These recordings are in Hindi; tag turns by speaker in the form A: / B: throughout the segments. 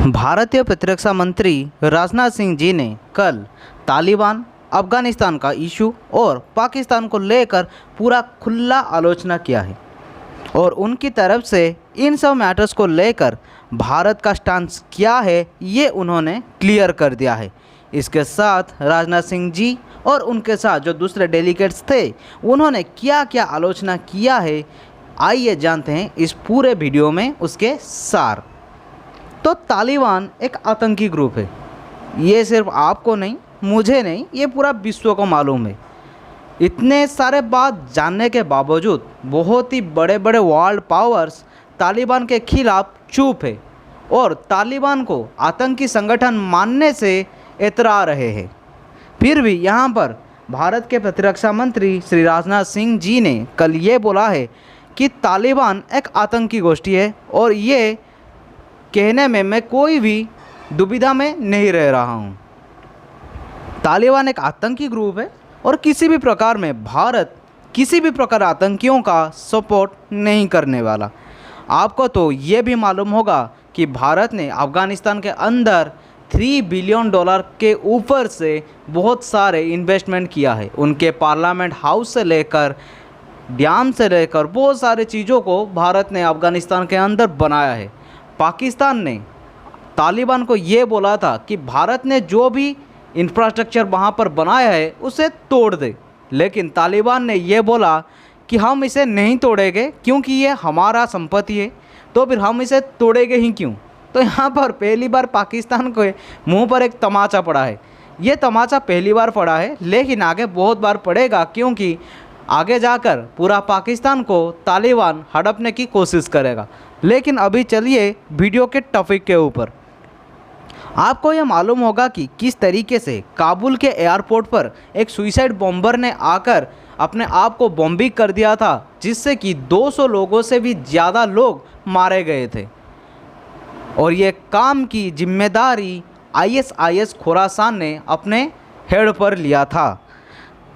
A: भारतीय प्रतिरक्षा मंत्री राजनाथ सिंह जी ने कल तालिबान, अफगानिस्तान का इशू और पाकिस्तान को लेकर पूरा खुला आलोचना किया है और उनकी तरफ से इन सब मैटर्स को लेकर भारत का स्टांस क्या है ये उन्होंने क्लियर कर दिया है। इसके साथ राजनाथ सिंह जी और उनके साथ जो दूसरे डेलीगेट्स थे उन्होंने क्या क्या आलोचना किया है, आइए जानते हैं इस पूरे वीडियो में उसके सार। तो तालिबान एक आतंकी ग्रुप है, ये सिर्फ आपको नहीं, मुझे नहीं, ये पूरा विश्व को मालूम है। इतने सारे बात जानने के बावजूद बहुत ही बड़े बड़े वर्ल्ड पावर्स तालिबान के खिलाफ चुप है और तालिबान को आतंकी संगठन मानने से इतरा रहे हैं। फिर भी यहाँ पर भारत के प्रतिरक्षा मंत्री श्री राजनाथ सिंह जी ने कल ये बोला है कि तालिबान एक आतंकी गोष्ठी है और ये कहने में मैं कोई भी दुविधा में नहीं रह रहा हूँ। तालिबान एक आतंकी ग्रुप है और किसी भी प्रकार में भारत किसी भी प्रकार आतंकियों का सपोर्ट नहीं करने वाला। आपको तो ये भी मालूम होगा कि भारत ने अफ़गानिस्तान के अंदर $3 बिलियन के ऊपर से बहुत सारे इन्वेस्टमेंट किया है। उनके पार्लियामेंट हाउस से लेकर डैम से लेकर बहुत सारे चीज़ों को भारत ने अफ़गानिस्तान के अंदर बनाया है। पाकिस्तान ने तालिबान को ये बोला था कि भारत ने जो भी इंफ्रास्ट्रक्चर वहाँ पर बनाया है उसे तोड़ दे, लेकिन तालिबान ने ये बोला कि हम इसे नहीं तोड़ेंगे क्योंकि ये हमारा संपत्ति है, तो फिर हम इसे तोड़ेंगे ही क्यों। तो यहाँ पर पहली बार पाकिस्तान के मुंह पर एक तमाचा पड़ा है। ये तमाचा पहली बार पड़ा है, लेकिन आगे बहुत बार पड़ेगा क्योंकि आगे जाकर पूरा पाकिस्तान को तालिबान हड़पने की कोशिश करेगा। लेकिन अभी चलिए वीडियो के टॉपिक के ऊपर। आपको यह मालूम होगा कि किस तरीके से काबुल के एयरपोर्ट पर एक सुइसाइड बॉम्बर ने आकर अपने आप को बॉम्बिंग कर दिया था, जिससे कि 200 लोगों से भी ज़्यादा लोग मारे गए थे और ये काम की जिम्मेदारी ISIS खुरासान ने अपने हेड पर लिया था।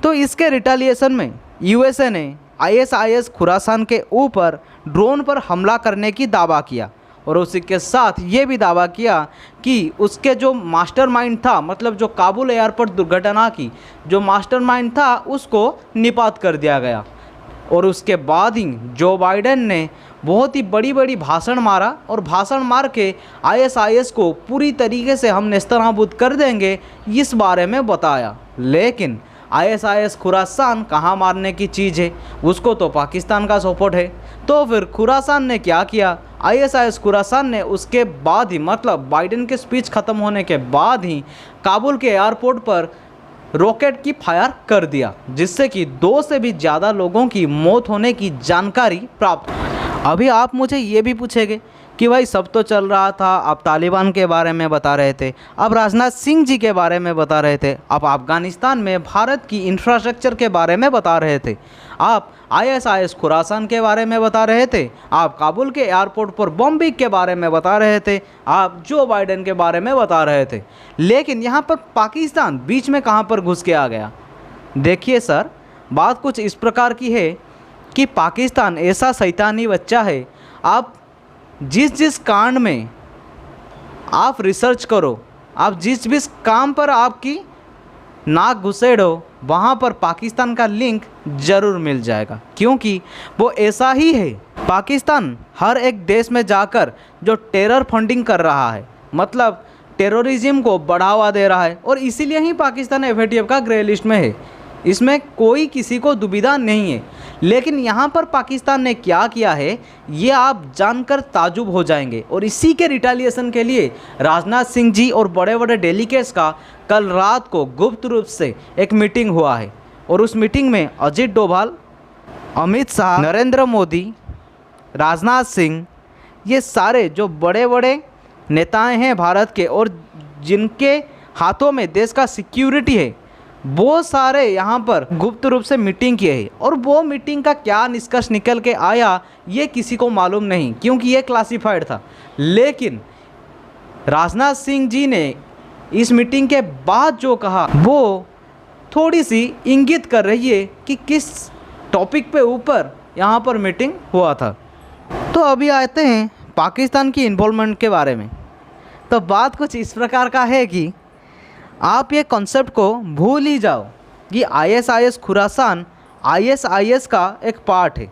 A: तो इसके रिटेलिएशन में USA ने ISIS खुरासान के ऊपर ड्रोन पर हमला करने की दावा किया और उसी के साथ ये भी दावा किया कि उसके जो मास्टरमाइंड था, मतलब जो काबुल एयरपोर्ट दुर्घटना की जो मास्टरमाइंड था, उसको निपात कर दिया गया। और उसके बाद ही जो बाइडेन ने बहुत ही बड़ी बड़ी भाषण मारा और भाषण मार के ISIS को पूरी तरीके से हम नेस्तनाबूद कर देंगे इस बारे में बताया। लेकिन ISIS खुरासान कहाँ मारने की चीज़ है, उसको तो पाकिस्तान का सपोर्ट है। तो फिर खुरासान ने क्या किया, ISIS खुरासान ने उसके बाद ही, मतलब बाइडेन के स्पीच ख़त्म होने के बाद ही काबुल के एयरपोर्ट पर रॉकेट की फायर कर दिया, जिससे कि 2 से भी ज़्यादा लोगों की मौत होने की जानकारी प्राप्त। अभी आप मुझे ये भी पूछेंगे कि भाई सब तो चल रहा था, आप तालिबान के बारे में बता रहे थे, अब राजनाथ सिंह जी के बारे में बता रहे थे, आप अफ़गानिस्तान में भारत की इंफ्रास्ट्रक्चर के बारे में बता रहे थे, आप ISIS खुरासान के बारे में बता रहे थे, आप काबुल के एयरपोर्ट पर बॉम्बिंग के बारे में बता रहे थे, आप जो बाइडेन के बारे में बता रहे थे, लेकिन यहाँ पर पाकिस्तान बीच में कहाँ पर घुस के आ गया। देखिए सर, बात कुछ इस प्रकार की है कि पाकिस्तान ऐसा शैतानी बच्चा है, आप जिस जिस कांड में आप रिसर्च करो, आप जिस भी काम पर आपकी नाक घुसेड़ो, वहाँ पर पाकिस्तान का लिंक ज़रूर मिल जाएगा, क्योंकि वो ऐसा ही है। पाकिस्तान हर एक देश में जाकर जो टेरर फंडिंग कर रहा है, मतलब टेररिज्म को बढ़ावा दे रहा है, और इसीलिए ही पाकिस्तान FATF का ग्रे लिस्ट में है, इसमें कोई किसी को दुविधा नहीं है। लेकिन यहाँ पर पाकिस्तान ने क्या किया है ये आप जानकर ताजुब हो जाएंगे, और इसी के रिटेलिएशन के लिए राजनाथ सिंह जी और बड़े बड़े डेलीगेट्स का कल रात को गुप्त रूप से एक मीटिंग हुआ है और उस मीटिंग में अजीत डोभाल, अमित शाह, नरेंद्र मोदी, राजनाथ सिंह, ये सारे जो बड़े बड़े नेताएं हैं भारत के और जिनके हाथों में देश का सिक्योरिटी है, वो सारे यहाँ पर गुप्त रूप से मीटिंग किए हैं। और वो मीटिंग का क्या निष्कर्ष निकल के आया ये किसी को मालूम नहीं, क्योंकि ये क्लासिफाइड था। लेकिन राजनाथ सिंह जी ने इस मीटिंग के बाद जो कहा वो थोड़ी सी इंगित कर रही है कि किस टॉपिक पे ऊपर यहाँ पर मीटिंग हुआ था। तो अभी आते हैं पाकिस्तान की इन्वॉल्वमेंट के बारे में। तो बात कुछ इस प्रकार का है कि आप ये कॉन्सेप्ट को भूल ही जाओ कि ISIS खुरासान ISIS का एक पार्ट है।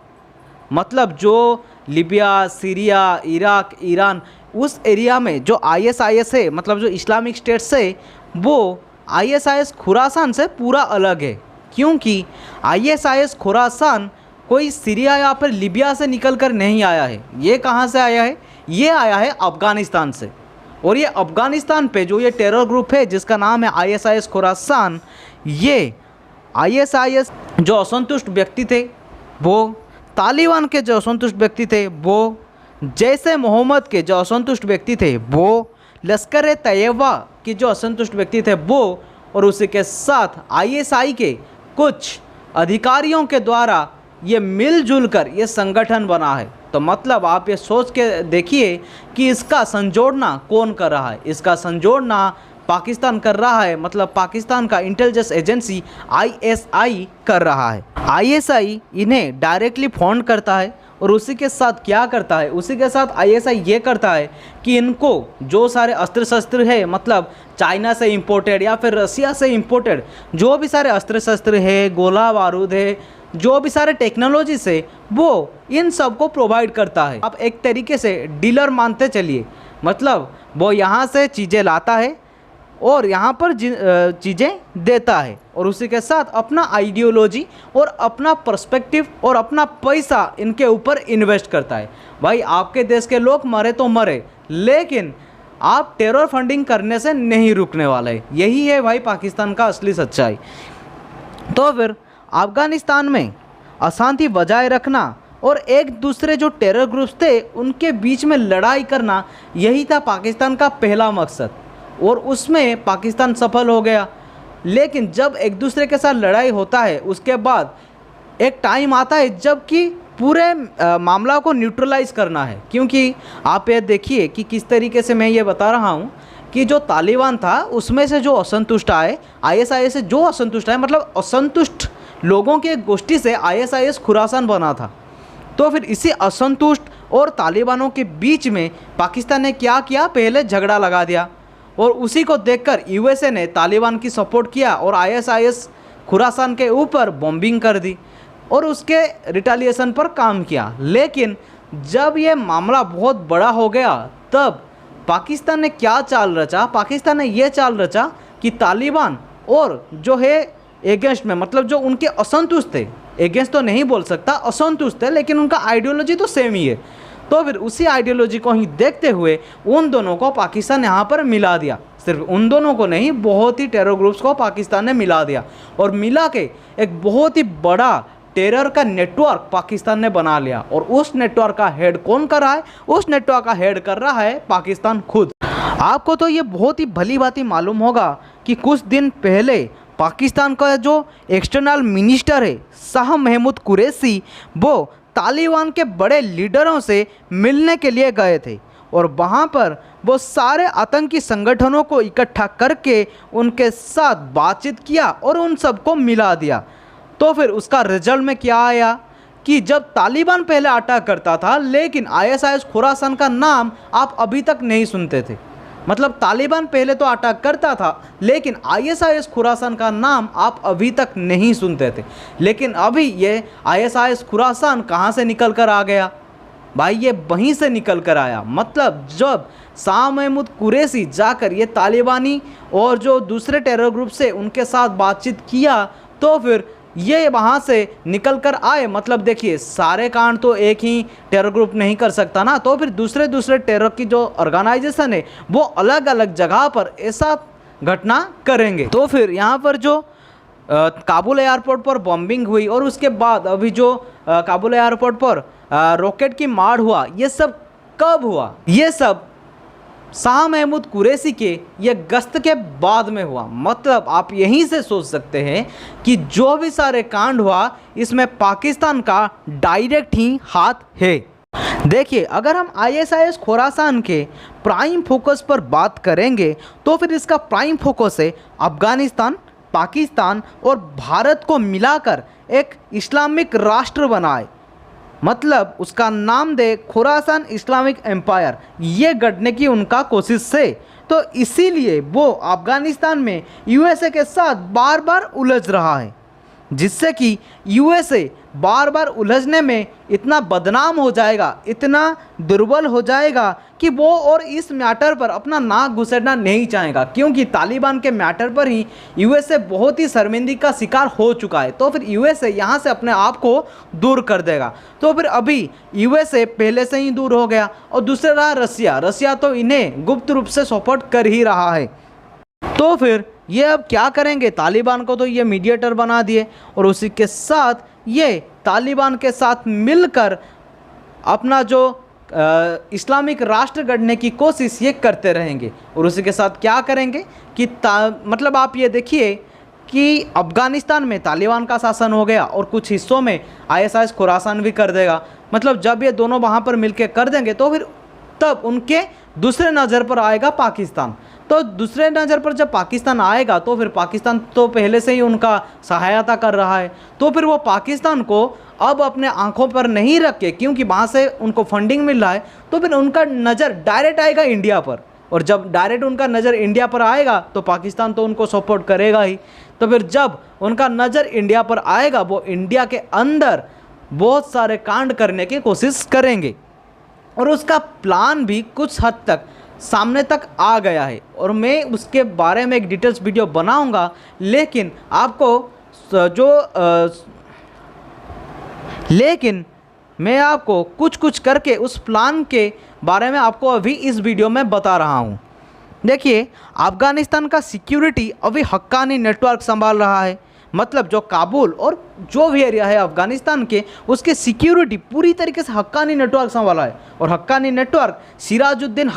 A: मतलब जो लीबिया, सीरिया, इराक, ईरान उस एरिया में जो ISIS है, मतलब जो इस्लामिक स्टेट्स है, वो ISIS खुरासान से पूरा अलग है। क्योंकि ISIS खुरासान कोई सीरिया या फिर लीबिया से निकल कर नहीं आया है। ये कहाँ से आया है? ये आया है अफ़गानिस्तान से। और ये अफ़गानिस्तान पे जो ये टेरर ग्रुप है जिसका नाम है ISIS खुरासान, ये ISIS जो असंतुष्ट व्यक्ति थे, वो तालिबान के जो असंतुष्ट व्यक्ति थे, वो जैसे मोहम्मद के जो असंतुष्ट व्यक्ति थे, वो लश्कर तैयबा के जो असंतुष्ट व्यक्ति थे वो, और उसी के साथ ISI के कुछ अधिकारियों के द्वारा ये मिलजुल कर ये संगठन बना है। तो मतलब आप ये सोच के देखिए कि इसका संजोड़ना कौन कर रहा है। इसका संजोड़ना पाकिस्तान कर रहा है, मतलब पाकिस्तान का इंटेलिजेंस एजेंसी ISI कर रहा है। ISI इन्हें डायरेक्टली फंड करता है और उसी के साथ क्या करता है, उसी के साथ ISI ये करता है कि इनको जो सारे अस्त्र शस्त्र है, मतलब चाइना से इंपोर्टेड या फिर रसिया से इंपोर्टेड जो भी सारे अस्त्र शस्त्र है, गोला बारूद है, जो भी सारे टेक्नोलॉजी से, वो इन सब को प्रोवाइड करता है। आप एक तरीके से डीलर मानते चलिए। मतलब वो यहाँ से चीज़ें लाता है और यहाँ पर चीज़ें देता है, और उसी के साथ अपना आइडियोलॉजी और अपना पर्सपेक्टिव और अपना पैसा इनके ऊपर इन्वेस्ट करता है। भाई आपके देश के लोग मरे तो मरे, लेकिन आप टेरर फंडिंग करने से नहीं रुकने वाले। यही है भाई पाकिस्तान का असली सच्चाई। तो फिर अफ़गानिस्तान में अशांति बजाय रखना और एक दूसरे जो टेरर ग्रुप्स थे उनके बीच में लड़ाई करना, यही था पाकिस्तान का पहला मकसद, और उसमें पाकिस्तान सफल हो गया। लेकिन जब एक दूसरे के साथ लड़ाई होता है, उसके बाद एक टाइम आता है जब कि पूरे मामला को न्यूट्रलाइज करना है। क्योंकि आप ये देखिए कि किस तरीके से मैं ये बता रहा हूँ कि जो तालिबान था उसमें से जो असंतुष्ट आए, ISIS से जो असंतुष्ट आए, मतलब असंतुष्ट लोगों की एक गोष्ठी से ISIS खुरासान बना था। तो फिर इसी असंतुष्ट और तालिबानों के बीच में पाकिस्तान ने क्या किया, पहले झगड़ा लगा दिया, और उसी को देखकर USA ने तालिबान की सपोर्ट किया और ISIS खुरासान के ऊपर बॉम्बिंग कर दी और उसके रिटेलिएशन पर काम किया। लेकिन जब ये मामला बहुत बड़ा हो गया, तब पाकिस्तान ने क्या चाल रचा? पाकिस्तान ने ये चाल रचा कि तालिबान और जो है एगेंस्ट में, मतलब जो उनके असंतुष्ट थे, एगेंस्ट तो नहीं बोल सकता, असंतुष्ट थे, लेकिन उनका आइडियोलॉजी तो सेम ही है। तो फिर उसी आइडियोलॉजी को ही देखते हुए उन दोनों को पाकिस्तान यहाँ पर मिला दिया। सिर्फ उन दोनों को नहीं, बहुत ही टेरर ग्रुप्स को पाकिस्तान ने मिला दिया, और मिला के एक बहुत ही बड़ा टेरर का नेटवर्क पाकिस्तान ने बना लिया। और उस नेटवर्क का हेड कौन कर रहा है? उस नेटवर्क का हेड कर रहा है पाकिस्तान खुद। आपको तो ये बहुत ही भली भांति मालूम होगा कि कुछ दिन पहले पाकिस्तान का जो एक्सटर्नल मिनिस्टर है शाह महमूद कुरैशी, वो तालिबान के बड़े लीडरों से मिलने के लिए गए थे, और वहाँ पर वो सारे आतंकी संगठनों को इकट्ठा करके उनके साथ बातचीत किया और उन सबको मिला दिया। तो फिर उसका रिजल्ट में क्या आया कि जब तालिबान पहले अटैक करता था, लेकिन ISIS खुरासान का नाम आप अभी तक नहीं सुनते थे। मतलब तालिबान पहले तो अटैक करता था, लेकिन ISIS खुरासान का नाम आप अभी तक नहीं सुनते थे। लेकिन अभी ये ISIS खुरासान कहाँ से निकल कर आ गया? भाई ये वहीं से निकल कर आया। मतलब जब शाह महमूद कुरैशी जाकर ये तालिबानी और जो दूसरे टेरर ग्रुप से उनके साथ बातचीत किया, तो फिर ये वहाँ से निकल कर आए। मतलब देखिए, सारे कांड तो एक ही टेरर ग्रुप नहीं कर सकता ना, तो फिर दूसरे दूसरे टेरर की जो ऑर्गेनाइजेशन है वो अलग अलग जगह पर ऐसा घटना करेंगे। तो फिर यहाँ पर जो काबुल एयरपोर्ट पर बॉम्बिंग हुई, और उसके बाद अभी जो काबुल एयरपोर्ट पर रॉकेट की मार हुआ, ये सब कब हुआ? ये सब शाह महमूद कुरैशी के ये गश्त के बाद में हुआ। मतलब आप यहीं से सोच सकते हैं कि जो भी सारे कांड हुआ, इसमें पाकिस्तान का डायरेक्ट ही हाथ है। देखिए, अगर हम ISIS खुरासान के प्राइम फोकस पर बात करेंगे, तो फिर इसका प्राइम फोकस है अफ़गानिस्तान, पाकिस्तान और भारत को मिलाकर एक इस्लामिक राष्ट्र बनाए। मतलब उसका नाम दे खुरासान इस्लामिक एम्पायर, ये गढ़ने की उनका कोशिश से। तो इसीलिए वो अफ़गानिस्तान में यूएसए के साथ बार बार उलझ रहा है, जिससे कि यूएसए बार बार उलझने में इतना बदनाम हो जाएगा, इतना दुर्बल हो जाएगा कि वो और इस मैटर पर अपना नाक घुसेड़ना नहीं चाहेगा, क्योंकि तालिबान के मैटर पर ही यूएसए बहुत ही शर्मिंदगी का शिकार हो चुका है। तो फिर यूएसए यहाँ से अपने आप को दूर कर देगा। तो फिर अभी यूएसए पहले से ही दूर हो गया, और दूसरा रहा रसिया। रसिया तो इन्हें गुप्त रूप से सपोर्ट कर ही रहा है। तो फिर ये अब क्या करेंगे, तालिबान को तो ये मीडिएटर बना दिए, और उसी के साथ ये तालिबान के साथ मिलकर अपना जो इस्लामिक राष्ट्र गढ़ने की कोशिश ये करते रहेंगे। और उसी के साथ क्या करेंगे कि मतलब आप ये देखिए कि अफ़गानिस्तान में तालिबान का शासन हो गया और कुछ हिस्सों में आईएसआईएस खुरासान भी कर देगा। मतलब जब ये दोनों वहाँ पर मिलके कर देंगे तो फिर तब उनके दूसरे नज़र पर आएगा पाकिस्तान। तो दूसरे नज़र पर जब पाकिस्तान आएगा तो फिर पाकिस्तान तो पहले से ही उनका सहायता कर रहा है, तो फिर वो पाकिस्तान को अब अपने आंखों पर नहीं रख के, क्योंकि वहाँ से उनको फंडिंग मिल रहा है, तो फिर उनका नज़र डायरेक्ट आएगा इंडिया पर। और जब डायरेक्ट उनका नज़र इंडिया पर आएगा तो पाकिस्तान तो उनको सपोर्ट करेगा ही। तो फिर जब उनका नज़र इंडिया पर आएगा, वो इंडिया के अंदर बहुत सारे कांड करने की कोशिश करेंगे। और उसका प्लान भी कुछ हद तक सामने तक आ गया है, और मैं उसके बारे में एक डिटेल्स वीडियो बनाऊंगा। लेकिन मैं आपको कुछ करके उस प्लान के बारे में आपको अभी इस वीडियो में बता रहा हूं। देखिए, अफ़गानिस्तान का सिक्योरिटी अभी हक्कानी नेटवर्क संभाल रहा है। मतलब जो काबुल और जो भी एरिया है अफ़गानिस्तान के, उसके सिक्योरिटी पूरी तरीके से हक्कानी नेटवर्क संभाला है। और हक्कानी नेटवर्क सिराजुद्दीन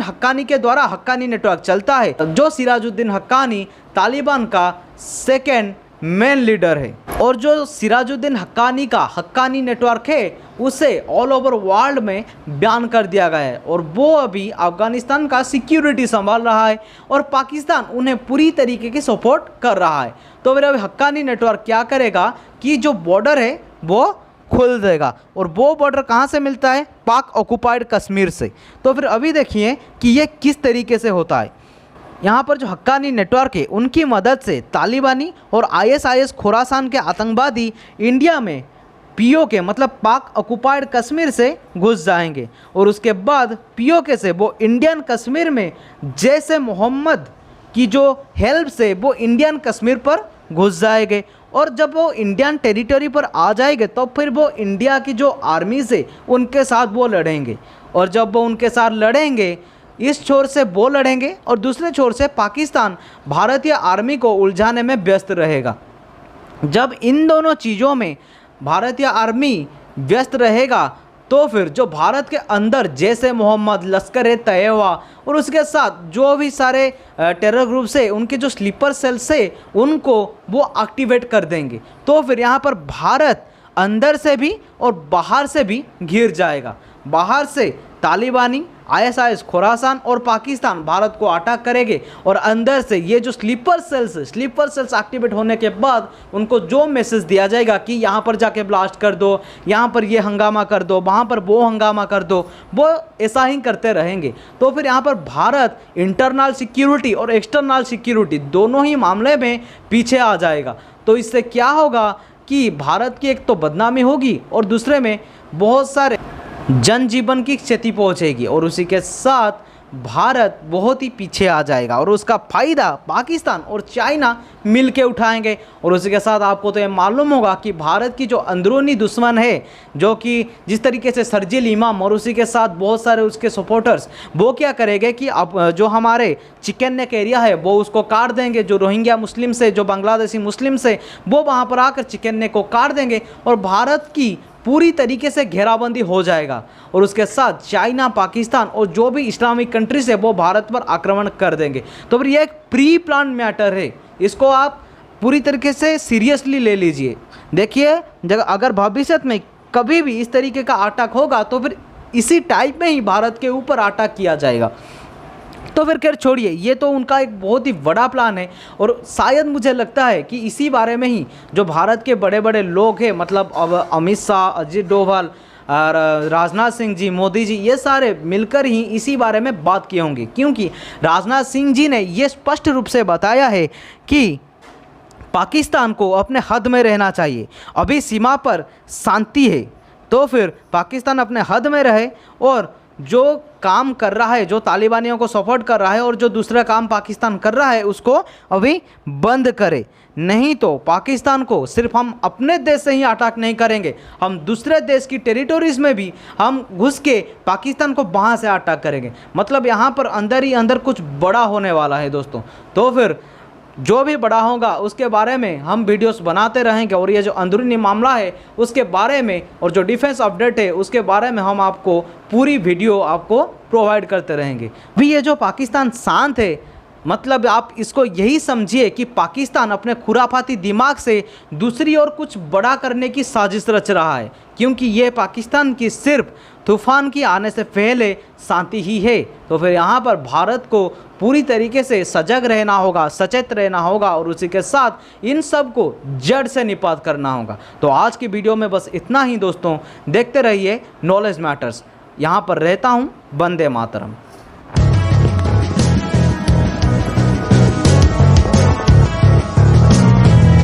A: हक्कानी के द्वारा हक्कानी नेटवर्क चलता है। जो सिराजुद्दीन हक्कानी तालिबान का सेकेंड मेन लीडर है, और जो सिराजुद्दीन हक्कानी का हक्कानी नेटवर्क है उसे ऑल ओवर वर्ल्ड में बैन कर दिया गया है, और वो अभी अफ़गानिस्तान का सिक्योरिटी संभाल रहा है, और पाकिस्तान उन्हें पूरी तरीके की सपोर्ट कर रहा है। तो फिर अभी हक्कानी नेटवर्क क्या करेगा कि जो बॉर्डर है वो खोल देगा, और वो बॉर्डर कहाँ से मिलता है, पाक ऑक्युपाइड कश्मीर से। तो फिर अभी देखिए कि ये किस तरीके से होता है। यहाँ पर जो हक्कानी नेटवर्क है उनकी मदद से तालिबानी और आईएसआईएस खुरासान के आतंकवादी इंडिया में पीओके मतलब पाक ऑक्युपाइड कश्मीर से घुस जाएंगे, और उसके बाद पीओके से वो इंडियन कश्मीर में जैसे मोहम्मद की जो हेल्प से वो इंडियन कश्मीर पर घुस जाएंगे। और जब वो इंडियन टेरिटरी पर आ जाएंगे तो फिर वो इंडिया की जो आर्मी से उनके साथ वो लड़ेंगे, और जब वो उनके साथ लड़ेंगे, इस छोर से वो लड़ेंगे और दूसरे छोर से पाकिस्तान भारतीय आर्मी को उलझाने में व्यस्त रहेगा। जब इन दोनों चीज़ों में भारतीय आर्मी व्यस्त रहेगा तो फिर जो भारत के अंदर जैसे मोहम्मद, लश्कर-ए-तैयबा और उसके साथ जो भी सारे टेरर ग्रुप्स है, उनके जो स्लीपर सेल्स है, उनको वो एक्टिवेट कर देंगे। तो फिर यहाँ पर भारत अंदर से भी और बाहर से भी घिर जाएगा। बाहर से तालिबानी, आईएसआईएस खुरासान और पाकिस्तान भारत को अटैक करेंगे, और अंदर से ये जो स्लीपर सेल्स एक्टिवेट होने के बाद उनको जो मैसेज दिया जाएगा कि यहाँ पर जाके ब्लास्ट कर दो, यहाँ पर ये हंगामा कर दो, वहाँ पर वो हंगामा कर दो, वो ऐसा ही करते रहेंगे। तो फिर यहाँ पर भारत इंटरनल सिक्योरिटी और एक्सटर्नल सिक्योरिटी दोनों ही मामले में पीछे आ जाएगा। तो इससे क्या होगा कि भारत की एक तो बदनामी होगी और दूसरे में बहुत सारे जनजीवन की क्षति पहुंचेगी, और उसी के साथ भारत बहुत ही पीछे आ जाएगा, और उसका फ़ायदा पाकिस्तान और चाइना मिलके उठाएंगे। और उसी के साथ आपको तो ये मालूम होगा कि भारत की जो अंदरूनी दुश्मन है, जो कि जिस तरीके से शर्जील इमाम और उसी के साथ बहुत सारे उसके सपोर्टर्स, वो क्या करेंगे कि अब जो हमारे चिकन नेक एरिया है वो उसको काट देंगे। जो रोहिंग्या मुस्लिम से, जो बांग्लादेशी मुस्लिम से, वो वहाँ पर आकर चिकन नेक को काट देंगे, और भारत की पूरी तरीके से घेराबंदी हो जाएगा। और उसके साथ चाइना, पाकिस्तान और जो भी इस्लामिक कंट्रीज है वो भारत पर आक्रमण कर देंगे। तो फिर ये एक प्री प्लान मैटर है, इसको आप पूरी तरीके से सीरियसली ले लीजिए। देखिए, अगर भविष्य में कभी भी इस तरीके का अटैक होगा तो फिर इसी टाइप में ही भारत के ऊपर अटैक किया जाएगा, तो फिर खैर छोड़िए, ये तो उनका एक बहुत ही बड़ा प्लान है और शायद मुझे लगता है कि इसी बारे में ही जो भारत के बड़े बड़े लोग हैं, मतलब अब अमित शाह, अजित डोभाल और राजनाथ सिंह जी, मोदी जी, ये सारे मिलकर ही इसी बारे में बात किए होंगे। क्योंकि राजनाथ सिंह जी ने ये स्पष्ट रूप से बताया है कि पाकिस्तान को अपने हद में रहना चाहिए। अभी सीमा पर शांति है, तो फिर पाकिस्तान अपने हद में रहे और जो काम कर रहा है, जो तालिबानियों को सपोर्ट कर रहा है और जो दूसरा काम पाकिस्तान कर रहा है उसको अभी बंद करे। नहीं तो पाकिस्तान को सिर्फ हम अपने देश से ही अटैक नहीं करेंगे, हम दूसरे देश की टेरिटोरीज में भी हम घुस के पाकिस्तान को वहाँ से अटैक करेंगे। मतलब यहाँ पर अंदर ही अंदर कुछ बड़ा होने वाला है दोस्तों। तो फिर जो भी बड़ा होगा उसके बारे में हम वीडियोस बनाते रहेंगे और ये जो अंदरूनी मामला है उसके बारे में और जो डिफेंस अपडेट है उसके बारे में हम आपको पूरी वीडियो आपको प्रोवाइड करते रहेंगे। भी ये जो पाकिस्तान शांत है, मतलब आप इसको यही समझिए कि पाकिस्तान अपने खुराफाती दिमाग से दूसरी ओर कुछ बड़ा करने की साजिश रच रहा है। क्योंकि ये पाकिस्तान की सिर्फ तूफान की आने से पहले शांति ही है। तो फिर यहाँ पर भारत को पूरी तरीके से सजग रहना होगा, सचेत रहना होगा और उसी के साथ इन सब को जड़ से निपात करना होगा। तो आज की वीडियो में बस इतना ही दोस्तों। देखते रहिए नॉलेज मैटर्स। यहाँ पर रहता हूँ। वंदे मातरम।